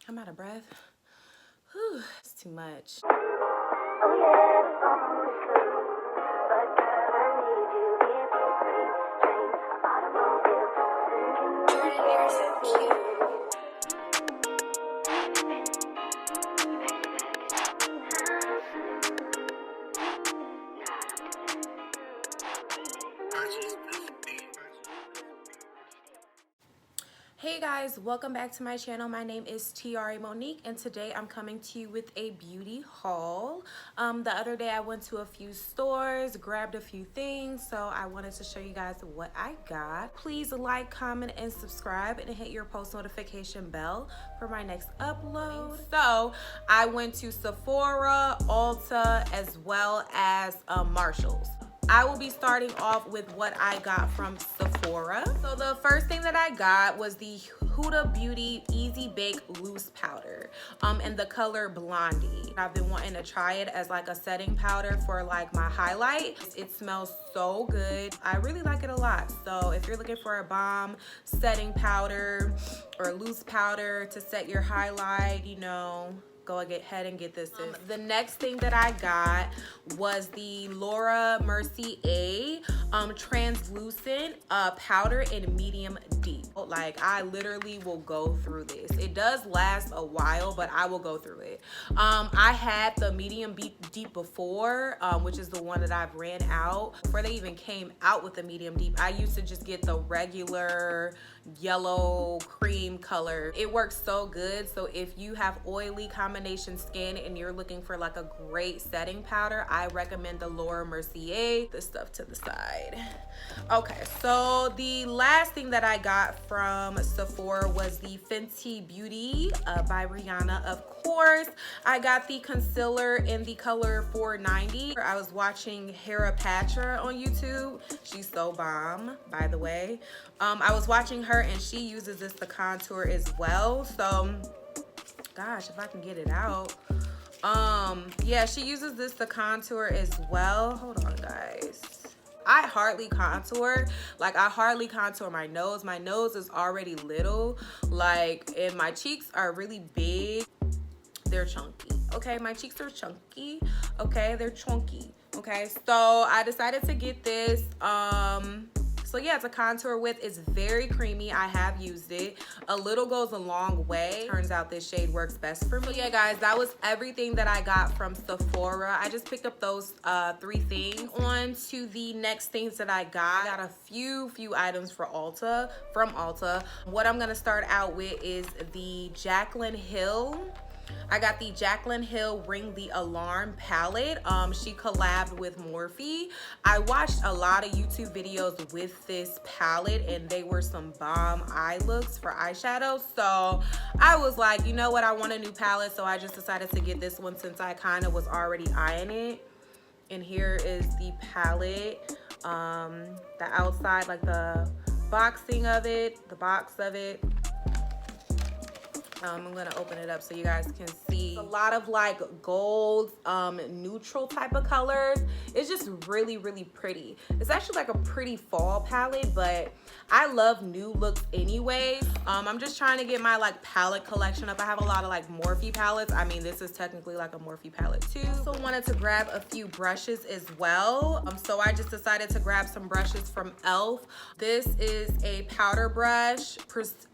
I'm out of breath. Whew, it's too much. Hey guys, welcome back to my channel. My name is TyarrieMonique, and today I'm coming to you with a beauty haul. The other day I went to a few stores, grabbed a few things, so I wanted to show you guys what I got. Please like, comment, and subscribe, and hit your post notification bell for my next upload. So I went to Sephora, ULTA, as well as Marshalls. I will be starting off with what I got from Sephora. So the first thing that I got was the Hudda Beauty Easy Bake Loose Powder in the color Blondie. I've been wanting to try it as like a setting powder for like my highlight. It smells so good. I really like it a lot. So if you're looking for a bomb setting powder or loose powder to set your highlight, you know, go ahead and get this. The next thing that I got was the Mercier translucent powder in medium deep. Like, I literally will go through this. It does last a while, but I will go through it. I had the medium deep before, which is the one that I've ran out. Before they even came out with the medium deep, I used to just get the regular yellow cream color. It works so good. So if you have oily combination skin and you're looking for like a great setting powder, I recommend the Mercier. This stuff to the side. Okay, so the last thing that I got from Sephora was the Fenty Beauty by Rihanna. Of course, I got the concealer in the color 490. I was watching Airbrush on YouTube. She's so bomb, by the way. I was watching her and she uses this to contour as well. So, gosh, if I can get it out. Yeah, she uses this to contour as well. Hold on, guys. I hardly contour. Like, I hardly contour my nose. My nose is already little. Like, and my cheeks are really big. They're chunky. Okay, my cheeks are chunky. Okay, they're chunky. Okay, so I decided to get this. So yeah, it's a contour with. It's very creamy. I have used it. A little goes a long way. Turns out this shade works best for me. So yeah, guys, that was everything that I got from Sephora. I just picked up those 3 things. On to the next things that I got. I got a few items from ULTA. What I'm gonna start out with is the Jaclyn Hill. I got the Jaclyn Hill Ring the Alarm palette. She collabed with Morphe. I watched a lot of YouTube videos with this palette and they were some bomb eye looks for eyeshadow. So I was like, you know what, I want a new palette. So I just decided to get this one since I kind of was already eyeing it. And here is the palette. The outside, like the boxing of it, the box of it. I'm gonna open it up so you guys can see. A lot of like gold, neutral type of colors. It's just really, really pretty. It's actually like a pretty fall palette, but I love new looks anyways. I'm just trying to get my like palette collection up. I have a lot of like Morphe palettes. I mean, this is technically like a Morphe palette too. So wanted to grab a few brushes as well. So I just decided to grab some brushes from e.l.f. This is a powder brush,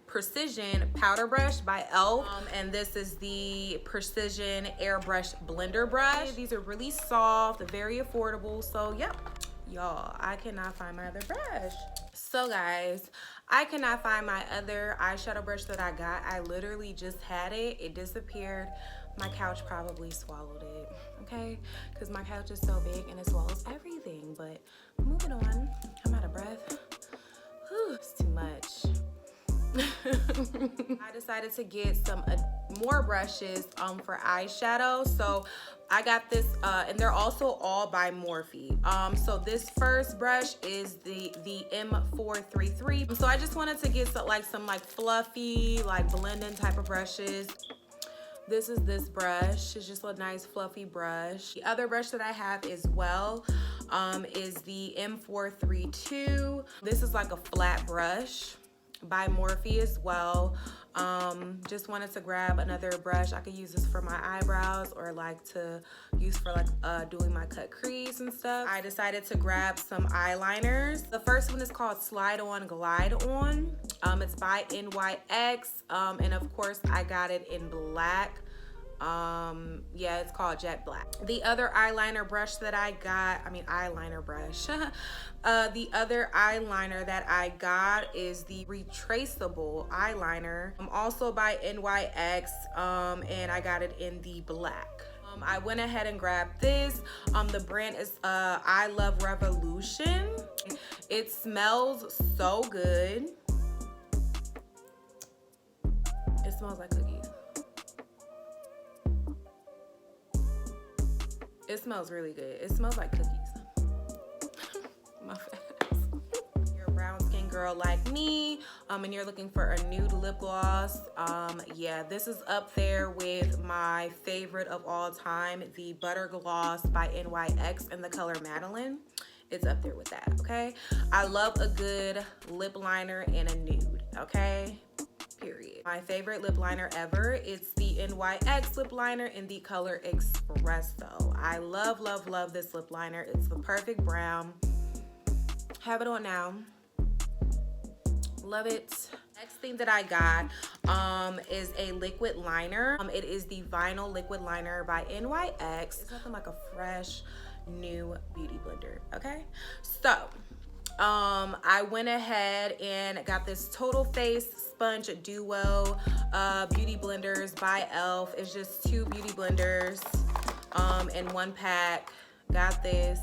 Precision powder brush by e.l.f. And this is the Precision Airbrush blender brush. These are really soft, very affordable. So yep, y'all, I cannot find my other brush. So guys, I cannot find my other eyeshadow brush that I got. I literally just had it. It disappeared. My couch probably swallowed it, okay? Because my couch is so big and it swallows everything. But moving on, I'm out of breath. Whew, it's too much. I decided to get some more brushes for eyeshadow. So I got this and they're also all by Morphe. So this first brush is the M433. So I just wanted to get some fluffy, like blending type of brushes. This is this brush. It's just a nice fluffy brush. The other brush that I have as well is the M432. This is like a flat brush by Morphe as well. Just wanted to grab another brush. I could use this for my eyebrows or like to use for like doing my cut crease and stuff. I decided to grab some eyeliners. The first one is called Slide On Glide On. It's by NYX, and of course I got it in black. Yeah, it's called Jet Black. The other eyeliner brush that I got, eyeliner brush. The other eyeliner that I got is the retraceable eyeliner, also by NYX, and I got it in the black. I went ahead and grabbed this. The brand is I Love Revolution. It smells so good. It smells like cookies. It smells really good. It smells like cookies. My face. You're a brown skin girl like me, and you're looking for a nude lip gloss. Yeah, this is up there with my favorite of all time, the Butter Gloss by NYX in the color Madeline. It's up there with that, okay? I love a good lip liner in a nude, okay? Period. My favorite lip liner ever, it's the NYX lip liner in the color Espresso. I love, love, love this lip liner. It's the perfect brown. Have it on now. Love it. Next thing that I got is a liquid liner. It is the Vinyl Liquid Liner by NYX. It's nothing like a fresh, new beauty blender, okay? So, I went ahead and got this Total Face Sponge Duo beauty blenders by e.l.f. It's just 2 beauty blenders in 1 pack. Got this.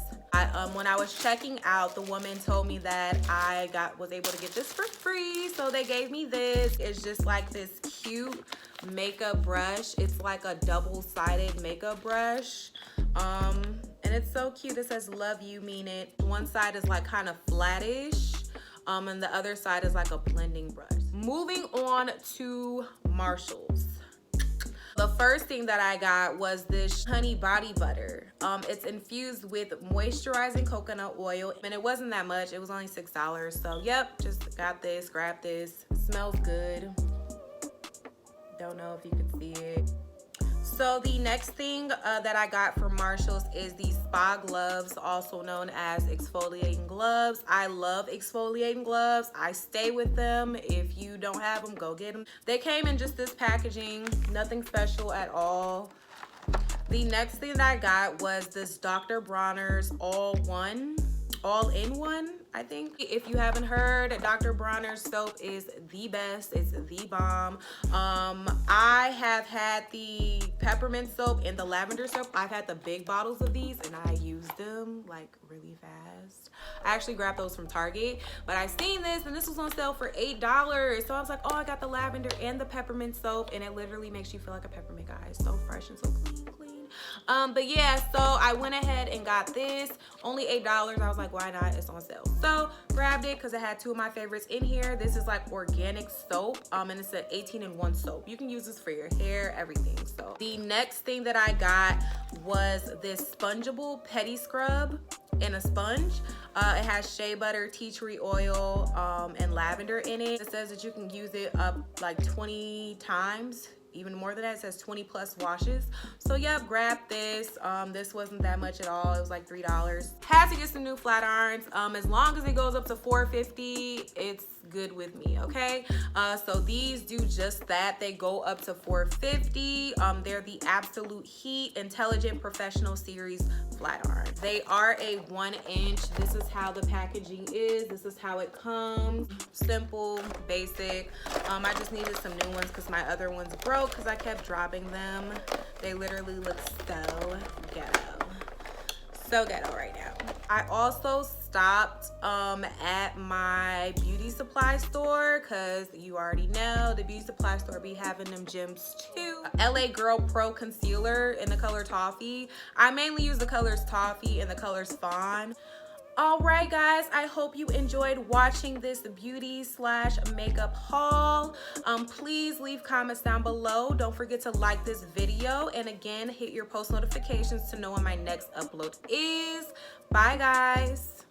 When I was checking out, the woman told me that I was able to get this for free, so they gave me this. It's just like this cute makeup brush. It's like a double-sided makeup brush. And it's so cute. It says love you, mean it. One side is like kind of flattish, and the other side is like a blending brush. Moving on to Marshalls. The first thing that I got was this honey body butter. It's infused with moisturizing coconut oil, and it wasn't that much. It was only $6. So yep, just got this, grabbed this. Smells good. Don't know if you can see it. So the next thing that I got from Marshalls is the Spa Gloves, also known as exfoliating gloves. I love exfoliating gloves. I stay with them. If you don't have them, go get them. They came in just this packaging, nothing special at all. The next thing that I got was this Dr. Bronner's All-in-One, I think. If you haven't heard, Dr. Bronner's soap is the best. It's the bomb. I have had the peppermint soap and the lavender soap. I've had the big bottles of these and I use them like really fast. I actually grabbed those from Target, but I seen this and this was on sale for $8. So I was like, oh, I got the lavender and the peppermint soap, and it literally makes you feel like a peppermint, guys. So fresh and so clean. But yeah, so I went ahead and got this. Only $8. I was like, why not? It's on sale. So grabbed it because it had 2 of my favorites in here. This is like organic soap, and it's an 18-in-1 soap. You can use this for your hair, everything. So the next thing that I got was this spongeable pedi scrub in a sponge. It has shea butter, tea tree oil, and lavender in it. It says that you can use it up like 20 times. Even more than that, it says 20 plus washes. So yep, grab this. This wasn't that much at all. It was like $3. Had to get some new flat irons. As long as it goes up to $4.50, it's good with me, okay? So these do just that. They go up to $4.50. They're the Absolute Heat Intelligent Professional Series flat irons. They are a 1-inch. This is how the packaging is. This is how it comes. Simple, basic. I just needed some new ones because my other ones broke because I kept dropping them. They literally look so ghetto. So ghetto right now. I also stopped at my beauty supply store because you already know the beauty supply store be having them gems too. LA Girl Pro Concealer in the color Toffee. I mainly use the colors Toffee and the colors Fawn. Alright guys, I hope you enjoyed watching this beauty / makeup haul. Please leave comments down below. Don't forget to like this video, and again, hit your post notifications to know when my next upload is. Bye guys.